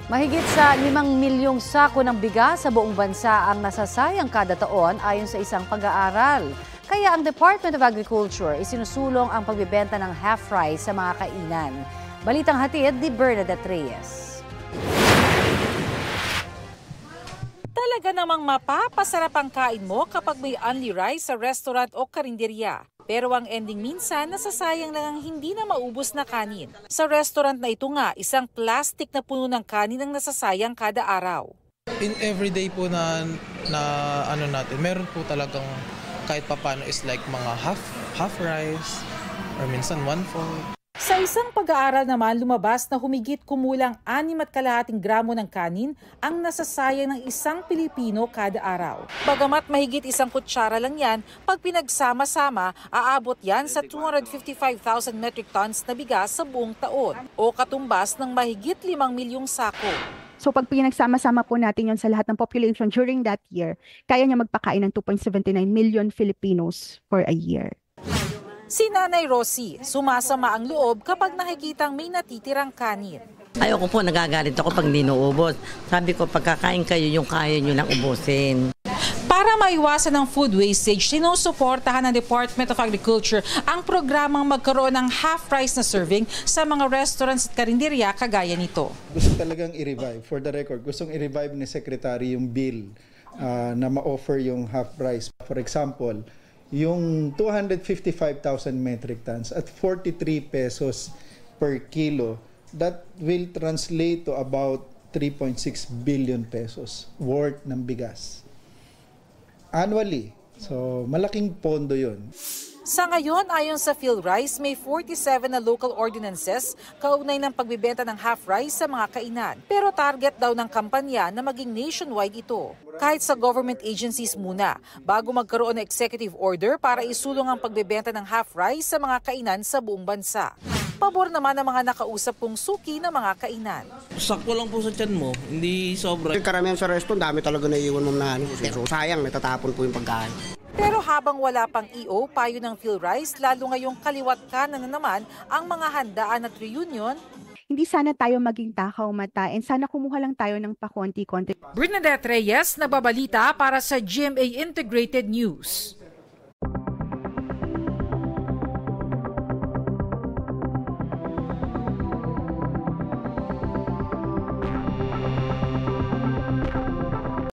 Mahigit sa 5 milyong sako ng bigas sa buong bansa ang nasasayang kada taon ayon sa isang pag-aaral. Kaya ang Department of Agriculture isinusulong ang pagbibenta ng half rice sa mga kainan. Balitang hatid ni Bernadette Reyes. Talaga namang mapapasarap ang kain mo kapag may only rice sa restaurant o karinderya. Pero ang ending minsan, nasasayang lang ang hindi na maubos na kanin. Sa restaurant na ito nga, isang plastic na puno ng kanin ang nasasayang kada araw. In everyday po na ano natin, meron po talagang kahit papano is like mga half rice or minsan 1/4. Sa isang pag-aaral naman, lumabas na humigit kumulang 6.5 gramo ng kanin ang nasasayang ng isang Pilipino kada araw. Bagamat mahigit 1 kutsara lang yan, pag pinagsama-sama, aabot yan sa 255,000 metric tons na bigas sa buong taon o katumbas ng mahigit 5 milyong sako. So pag pinagsama-sama po natin yon sa lahat ng population during that year, kaya niya magpakain ng 2.79 million Filipinos for a year. Si Nanay Rosie, sumasama ang loob kapag nakikitang may natitirang kanin. Ayoko po, nagagalit ako pag dinuubos. Sabi ko, pagkakain kayo, yung kaya nyo lang ubusin. Para maiwasan ang food wastage, sinusuportahan ng Department of Agriculture ang programang magkaroon ng half rice na serving sa mga restaurants at karinderya kagaya nito. Gusto talagang i-revive, for the record, gustong i-revive ni Secretary yung bill na ma-offer yung half rice. For example, yung 255,000 metric tons at 43 pesos per kilo, that will translate to about 3.6 billion pesos worth ng bigas annually. So, malaking pondo yun. Sa ngayon, ayon sa PhilRice, may 47 na local ordinances kaugnay ng pagbibenta ng half rice sa mga kainan. Pero target daw ng kampanya na maging nationwide ito. Kahit sa government agencies muna, bago magkaroon ng executive order para isulong ang pagbibenta ng half rice sa mga kainan sa buong bansa. Pabor naman ang mga nakausap kong suki ng mga kainan. Sakto lang po sa tiyan mo, hindi sobra. Karamihan sa restaurant, dami talaga naiiwan mo na ano. So sayang, natatapon po yung pagkain. Pero habang wala pang EO, payo ng PhilRice, lalo ngayong kaliwat kanan na naman ang mga handaan at reunion. Hindi sana tayo maging takaw mata and sana kumuha lang tayo ng pakonti-konti. Bernadette Reyes, nababalita para sa GMA Integrated News.